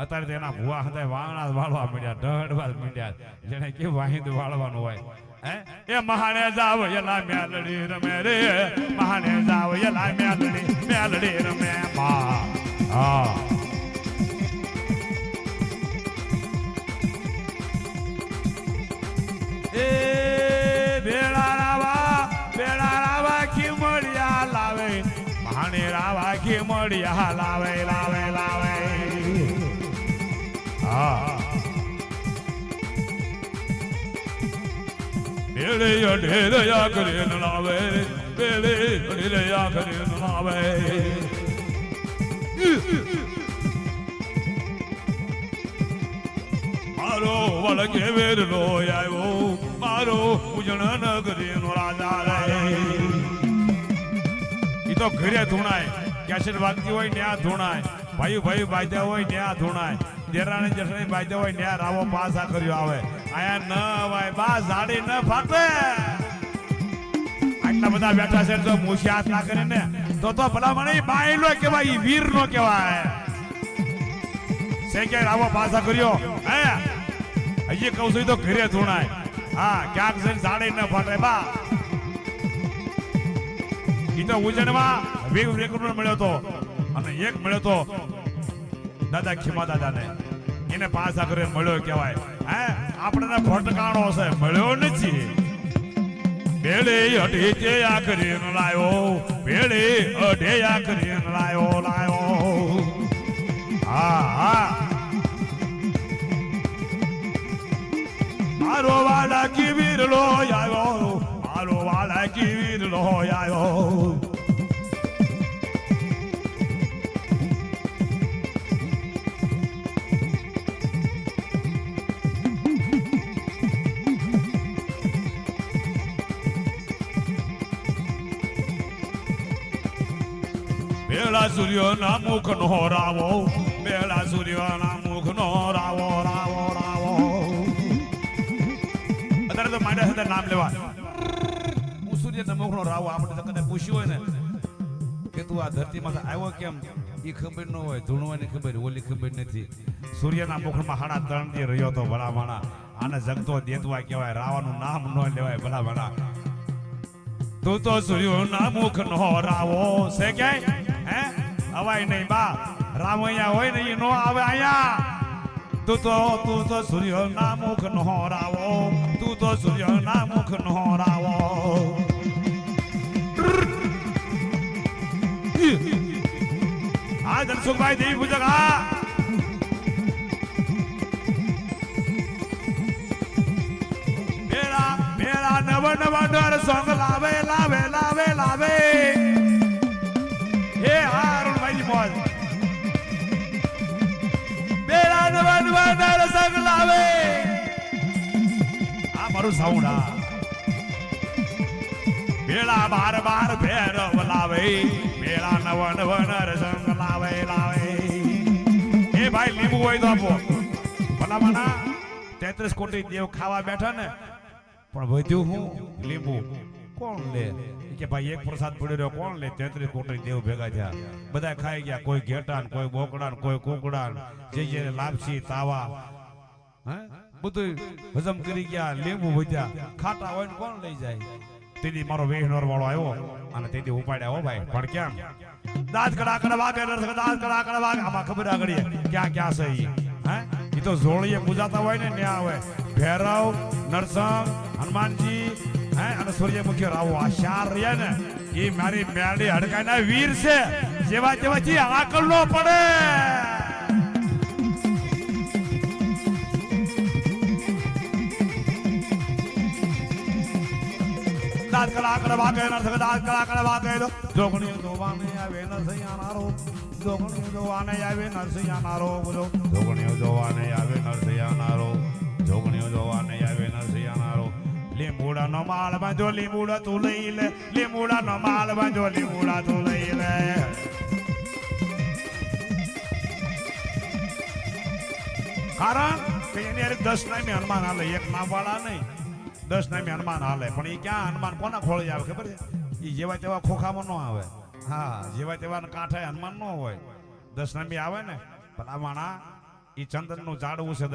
અત્યારે તેના ભુવા હતા વાળા વાળવા માંડ્યા ઢળવા માંડ્યા જેને કે વાહિંદ વાળવાનું હોય હે એ મહાને જાવ એલા મેલડી રમે રે મહાને જાવ એલા મેલડી રમે મા હા એ બેડા રાવા ખીમડિયા લાવે મહાને રાવા ખીમડિયા લાવે હા બેડે અઢેરયા કરીને લાવે બેડે અઢેરયા કરીને લાવે મારો વળગે વેરલો આવ્યો મારો ઉજણ નગરીનો રાજા રે ઈ તો ઘરે ધૂણાય કેસેટ વાગતી હોય ત્યાં ધૂણાય ભાઈ બાજ્યા હોય ત્યાં ધૂણાય દેરાણી જેઠાણી બાજ્યા હોય ત્યાં રાવો પાસા કર્યો આવે આયા ન હોય બા ઝાડી ન ફાટે આટલા બધા બેઠા છે જો મૂછી હાથ ના કરીને તો ભલા મને બાયલો કહેવાય વીર નો કહેવાય કે રાવો પાસા કર્યો હે હજી કહું છું તો ઘરે ધૂણાય હા ક્યાંક છે ઝાડી ન ફાટે બા ઈ તો ઉજણમાં વેગનો મળ્યો તો અને એક મળ્યો તો દાદા ખીમા દાદાને એને પાસા કરીને મળ્યો કહેવાય હે આપણે ભટકાણો છે મળ્યો નથી બેડે અઢે કરીને લાયો બેડે અઢે કરીને લાયો હા મારો વાલા કી વીરલો આવ્યો મારો વાલા કી વીરલો આવ્યો બેલા સૂર્ય ના મુખ નો રાવો બેલા સૂર્ય ના મુખ નો રાવો અત્યારે તો માંડ્યા સાથે નામ લેવા હું સૂર્ય ના મુખ નો રાવો આપણે તો કદાચ પૂછ્યું હોય ને કે તું આ ધરતીમાં આવ્યો કેમ એ ખબર ન હોય ધૂણવાની ખબર ઓલી ખબર નથી સૂર્યના મુખમાં હાડા તરણથી રહ્યો તો ભલામણા આને જગતો દેતવા કહેવાય રાવાનું નામ ન લેવાય ભલામણા તું તો સૂર્યના મુખ નો રાવો છે ક્યાંય હે અવાય નહીં બા રામ અહીંયા હોય ને એ નો આવે અહીંયા તું તો સૂર્યના મુખ નો રાવો તું તો સૂર્યના મુખ નો રાવો આ ધનસુખભાઈ દેવી પૂજક આ બેડા નવા ડર સોંગ લાવે હે અરુણભાઈ મોજ બેડા નવા ડર સોંગ લાવે આ મારું સાઉન્ડ આ બેડા બાર ભેરવ લાવે બેડા નવા ડર સોંગ લાવે એ ભાઈ લીંબુ હોય તો આપો ભલામણા 33 કોટી દેવ ખાવા બેઠા ને પણ વધ્યું હું લીંબુ કોણ લે કે ભાઈ એક પ્રસાદ પડ્યો રહ્યો કોણ લે 33 કોટી દેવ ભેગા થયા બધા ખાઈ ગયા કોઈ ઘેટાન કોઈ બોકડાન કોઈ કુકડાન જે લાપસી તાવા હે બધું હજમ કરી ગયા લીંબુ વધ્યા ખાટા હોય ને કોણ લઈ જાય તેથી મારો વેહનોર વાળો આવ્યો અને તેથી ઉપાડ્યા હો ભાઈ પણ કેમ દાંત કડા વાગે આમાં ખબર આગળ ક્યાં છે હે એ તો જોડીએ પૂજાતા હોય ને ત્યાં આવે ભૈરવ નરસિંહ હનુમાનજી હે અને સૂર્યમુખી રાવો આ ચાર રહ્યા ને એ મારી મેળી હડકાના વીર છે જેવા જેવાથી આકલ નો પડે દાંત કડા વાગે નરસિંહ દાંત કડા વાગે જોગણી જોવાને આવે નરસિંહનારો જોગણી જોવાને આવે નરસિંહનારો બોલો જોગણી જોવાને આવે નરસિંહનારો જોગણીઓ જોવાને આવે નરસિંહનારો લીંબુડા નો માલ બાંધો લીંબુડા તું લઈ લે લીંબુડા નો માલ બાંધો લીંબુડા તું લઈ લે કારણ કે એની 10 નામે હનુમાન હાલે એક નામ વાળા નહીં 10 નામે હનુમાન હાલે પણ એ ક્યાં હનુમાન કોના ખોળી આવે ખબર છે એ જેવા તેવા ખોખામાં ન આવે હા જેવા તેવા કાંઠે હનુમાન ન હોય 10 નામે આવે ને ભલા માણા ઈ ચંદનનું ઝાડવું છે